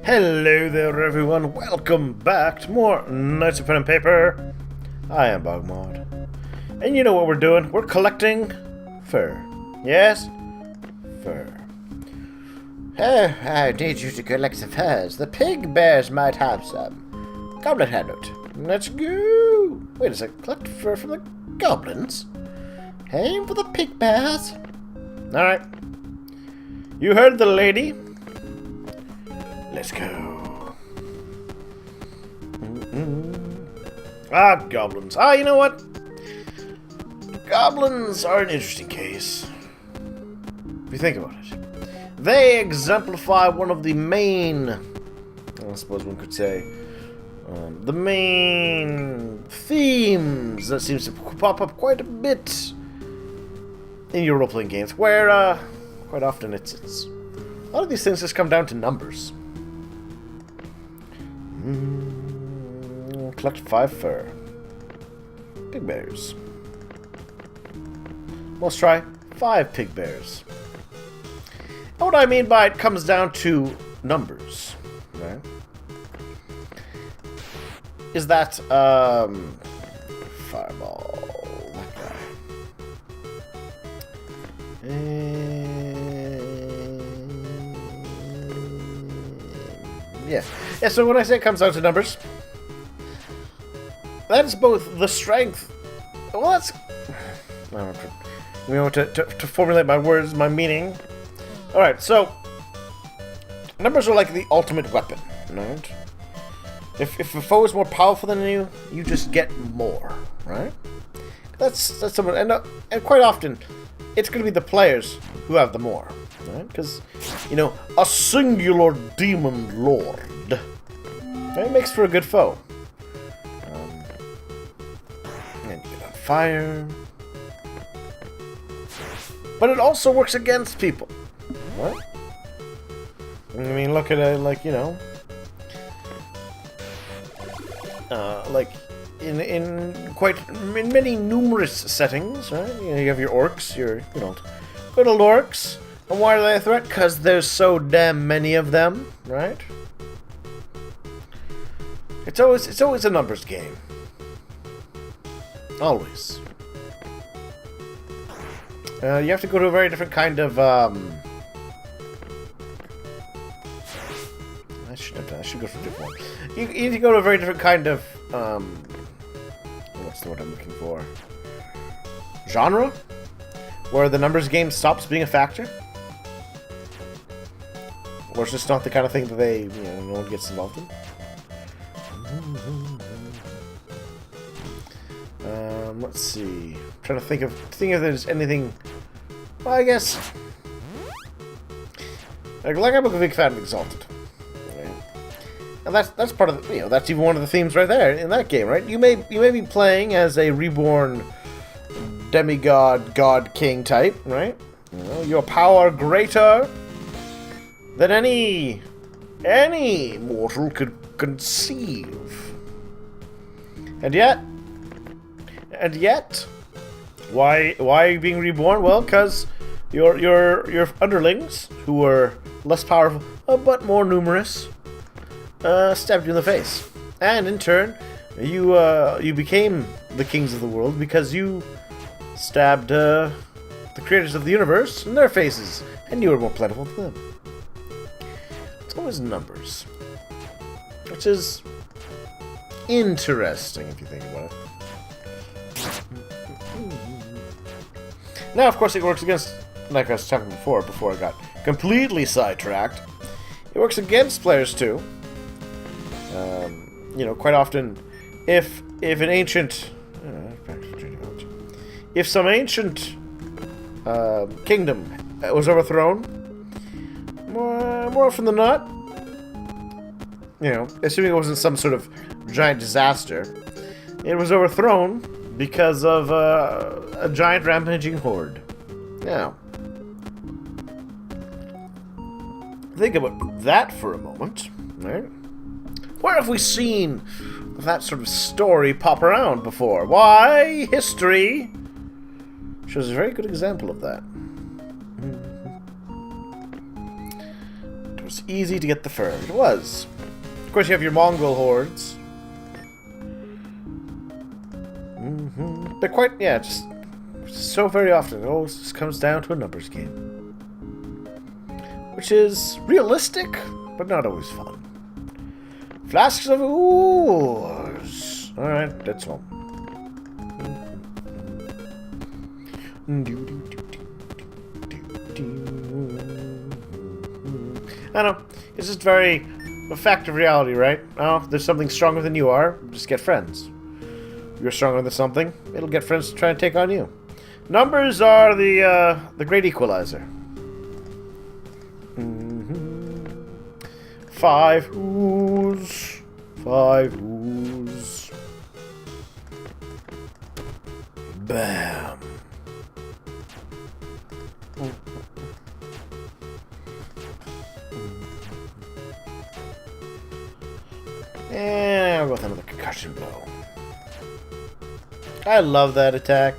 Hello there everyone, welcome back to more Knights of Pen and Paper. I am BogMod. And you know what we're doing? We're collecting fur. Yes? Fur. Oh, I need you to collect some furs. The pig bears might have some. Goblin handout. Let's go! Wait a sec, collect fur from the goblins? Aim for the pig bears. Alright. You heard the lady. Let's go. Ah, goblins. Ah, you know what? Goblins are an interesting case. If you think about it. They exemplify one of the main, I suppose one could say, the main themes that seems to pop up quite a bit in your role-playing games, where, quite often it's a lot of these things just come down to numbers. Collect 5 fur. Pig bears. Let's try 5 pig bears. And what I mean by it comes down to numbers, right? Is that, fireball, that guy. Yeah, so when I say it comes down to numbers, that's both the strength. Well, that's. We want to formulate my words, my meaning. Alright, so. Numbers are like the ultimate weapon, right? If a foe is more powerful than you, you just get more, right? That's something. And quite often, it's going to be the players who have the more, right? Because, you know, a singular demon lord, right, makes for a good foe. And you get on fire. But it also works against people. What? I mean, look at it like, you know, like in many numerous settings, right? You know, you have your orcs, your good old orcs. And why are they a threat? Because there's so damn many of them, right? It's always a numbers game. Always. You have to go to a very different kind of, I should have done. I should go for a different one. You need to go to a very different kind of, what's the word I'm looking for? Genre? Where the numbers game stops being a factor? Or it's just not the kind of thing that they, no one gets involved in? Let's see. I'm trying to think if there's anything. Well, I guess. Like I'm a big fan of Exalted. Right? And that's part of the, that's even one of the themes right there in that game, right? You may be playing as a reborn demigod, god, king type, right? Your power greater than any mortal could conceive. And yet, why are you being reborn? Well, because your underlings, who were less powerful but more numerous, stabbed you in the face, and in turn, you became the kings of the world because you stabbed the creators of the universe in their faces, and you were more plentiful than them. It's always numbers, which is interesting if you think about it. Now, of course, it works against, like I was talking before I got completely sidetracked. It works against players too. Quite often, if an ancient, if some ancient kingdom was overthrown, more often than not, assuming it wasn't some sort of giant disaster, it was overthrown because of a giant rampaging horde. Now, think about that for a moment, right? Where have we seen that sort of story pop around before? Why, history shows a very good example of that. was easy to get the fur. It was. Of course, you have your Mongol hordes. But quite, yeah, just so very often, it always just comes down to a numbers game. Which is realistic, but not always fun. Flasks of ooze. Alright, that's all. I don't know. It's just very a fact of reality, right? Oh, there's something stronger than you are. Just get friends. You're stronger than something. It'll get friends to try and take on you. Numbers are the great equalizer. 5 ooze. 5 ooze. Bam. And I'll go with another concussion blow. I love that attack.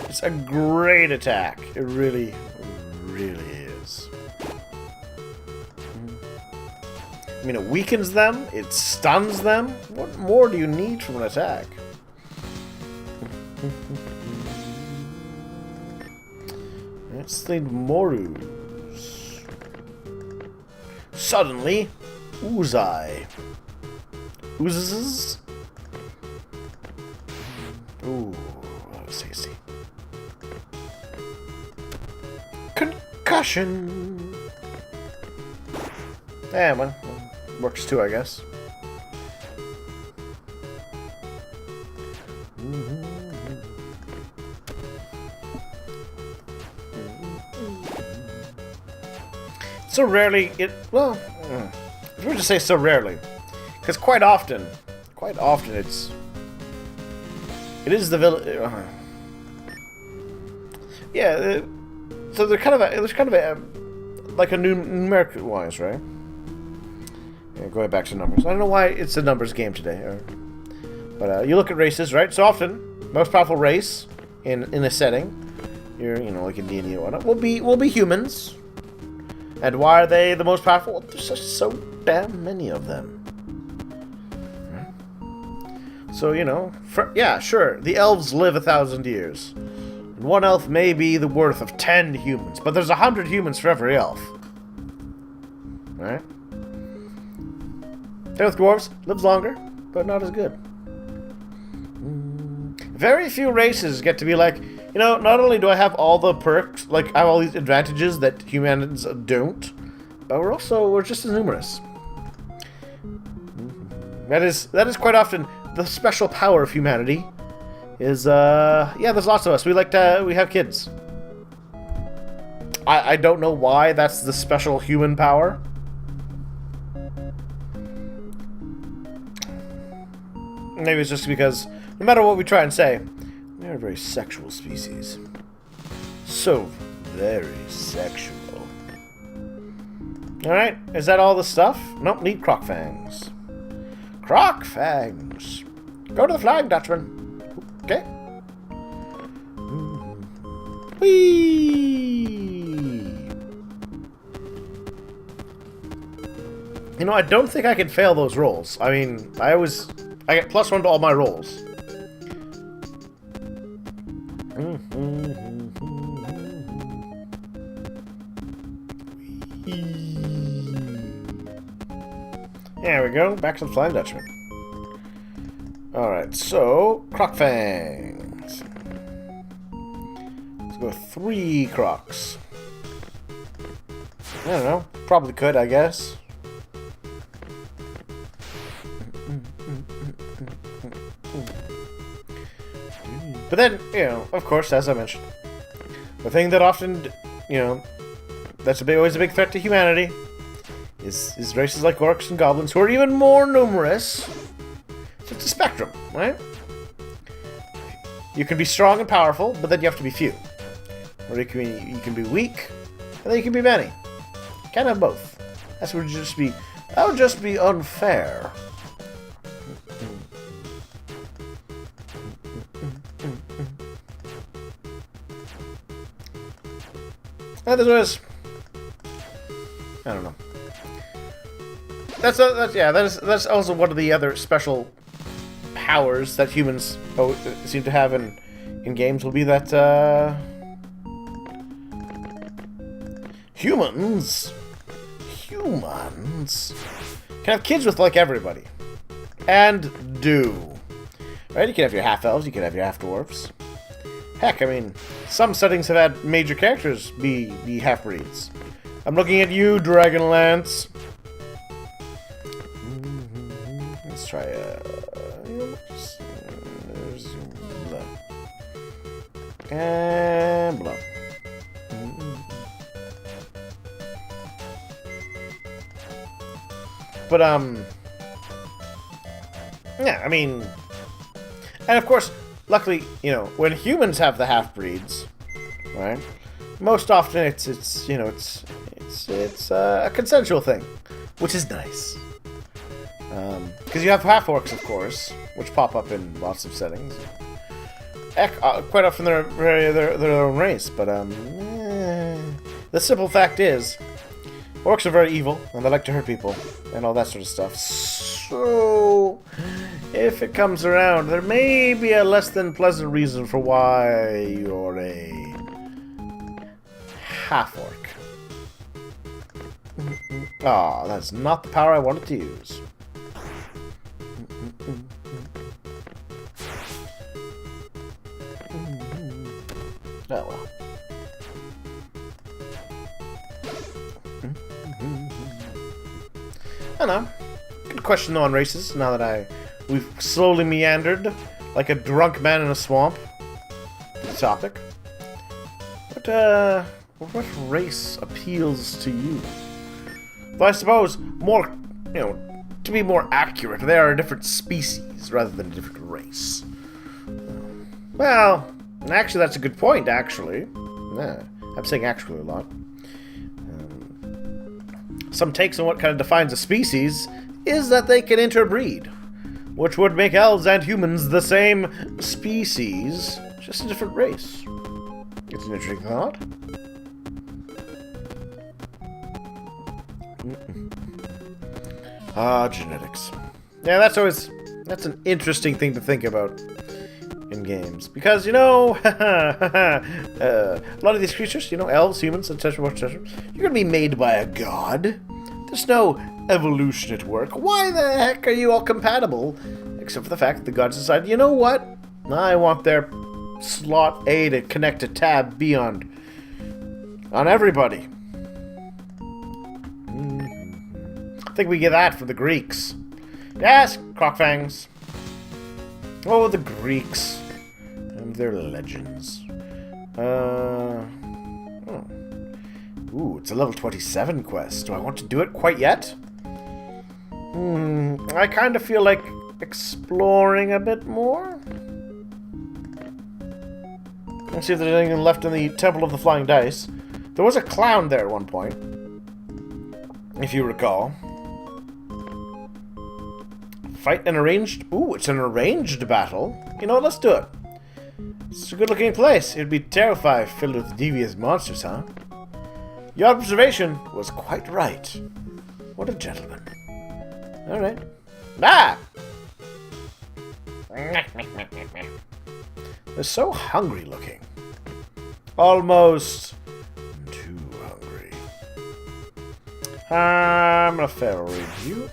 It's a great attack. It really, really is. I mean, it weakens them. It stuns them. What more do you need from an attack? Let's need more ooze. Suddenly, Oozai. Oozes? Ooh, that was tasty. Concussion! Yeah, well, works too, I guess. So rarely, well, if we were to say so rarely, because quite often it is the village. Yeah, so there's kind of a like a numeric wise, right? Yeah, going back to numbers. I don't know why it's a numbers game today, but you look at races, right? So often, most powerful race in a setting, like in D&D or whatnot, will be humans. And why are they the most powerful? Well, there's just so damn many of them. So, yeah, sure, the elves live 1,000 years. And one elf may be the worth of 10 humans, but there's 100 humans for every elf. Alright? Same with dwarves, lives longer, but not as good. Very few races get to be like, not only do I have all the perks, like I have all these advantages that humans don't, but we're just as numerous. That is quite often the special power of humanity. Is yeah, there's lots of us. We have kids. I don't know why that's the special human power. Maybe it's just because no matter what we try and say, we're a very sexual species. So very sexual. Alright, is that all the stuff? Nope, need croc fangs. Croc fangs. Go to the Flying Dutchman. Okay. Whee! I don't think I can fail those rolls. I mean, I get +1 to all my rolls. There we go. Back to the Flying Dutchman. Alright, so croc fangs. Let's go 3 crocs. I don't know. Probably could, I guess. But then, of course, as I mentioned, the thing that often, that's always a big threat to humanity is races like orcs and goblins who are even more numerous. So it's a spectrum, right? You can be strong and powerful, but then you have to be few. Or you can be weak, and then you can be many. You can't have both. That would just be unfair. And there's always, I don't know. That's also one of the other special powers that humans seem to have in games. Will be that humans can have kids with like everybody, and do. Right? You can have your half-elves, you can have your half-dwarfs. Heck, I mean, some settings have had major characters be half-breeds. I'm looking at you, Dragonlance. Let's try blah. And blah. But, yeah, I mean... And of course, luckily, you know, when humans have the half-breeds, right, most often it's a consensual thing, which is nice. Because you have half-orcs, of course, which pop up in lots of settings. Quite often they're their own race, but, the simple fact is, orcs are very evil, and they like to hurt people, and all that sort of stuff. So, if it comes around, there may be a less than pleasant reason for why you're a half-orc. Ah, that's not the power I wanted to use. Oh well. I don't know. Good question though on races, now that we've slowly meandered like a drunk man in a swamp. The topic. What race appeals to you? Though I suppose more, you know, to be more accurate, they are a different species rather than a different race. Well, actually that's a good point, actually. Yeah, I'm saying actually a lot. Some takes on what kind of defines a species is that they can interbreed, which would make elves and humans the same species, just a different race. It's an interesting thought. Genetics. Yeah, that's an interesting thing to think about in games. Because, you know, a lot of these creatures, you know, elves, humans, etc., etc., you're going to be made by a god. There's no evolution at work. Why the heck are you all compatible? Except for the fact that the gods decide, you know what? I want their slot A to connect to tab B on everybody. I think we get that from the Greeks. Yes, Crockfangs. Oh, the Greeks. And their legends. Ooh, it's a level 27 quest. Do I want to do it quite yet? I kind of feel like exploring a bit more. Let's see if there's anything left in the Temple of the Flying Dice. There was a clown there at one point, if you recall. Fight an arranged... Ooh, it's an arranged battle. You know what, let's do it. It's a good-looking place. It'd be terrifying, filled with devious monsters, huh? Your observation was quite right. What a gentleman. Alright. Ah! They're so hungry looking. Almost too hungry. I'm gonna fail review.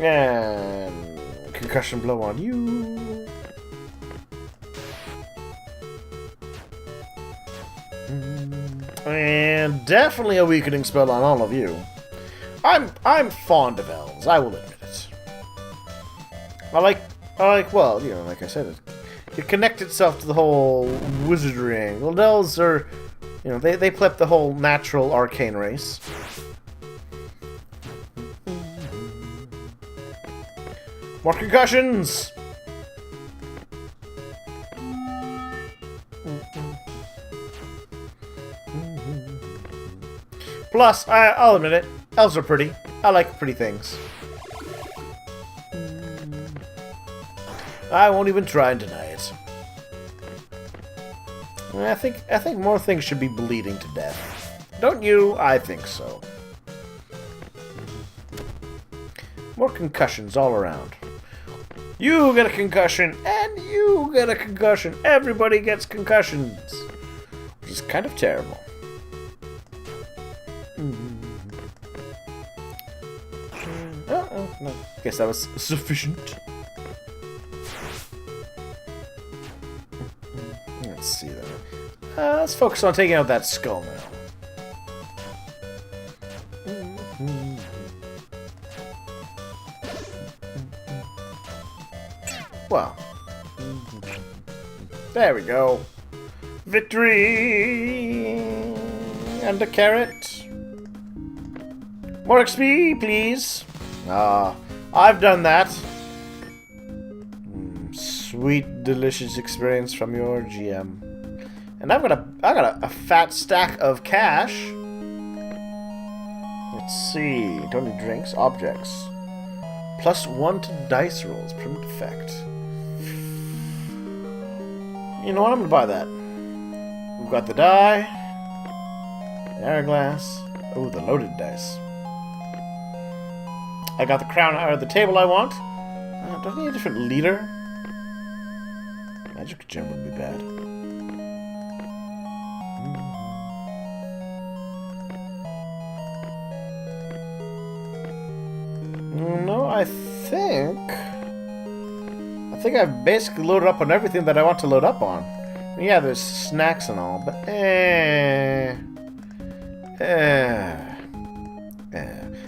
And concussion blow on you. And definitely a weakening spell on all of you. I'm fond of elves, I will admit it. I like, well, you know, like I said, it connects itself to the whole wizardry angle. Elves are, you know, they play up the whole natural arcane race. More concussions! Plus, I'll admit it, elves are pretty. I like pretty things. I won't even try and deny it. I think more things should be bleeding to death. Don't you? I think so. More concussions all around. You get a concussion, and you get a concussion. Everybody gets concussions. Which is kind of terrible. No. Guess that was sufficient. Let's see that. Let's focus on taking out that skull now. Well, there we go. Victory! And a carrot. More XP, please. I've done that. Sweet, delicious experience from your GM. And I got a fat stack of cash. Let's see. Don't need drinks. Objects. +1 to dice rolls. Permanent effect. You know what? I'm gonna buy that. We've got the die. The hourglass. Oh, the loaded dice. I got the crown or the table I want. Do I need a different leader? Magic gem would be bad. No, I think I've basically loaded up on everything that I want to load up on. Yeah, there's snacks and all, but Alright,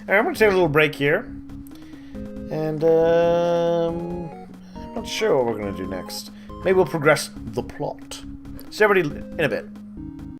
I'm gonna take a little break here. And I'm not sure what we're gonna do next. Maybe we'll progress the plot. See everybody in a bit.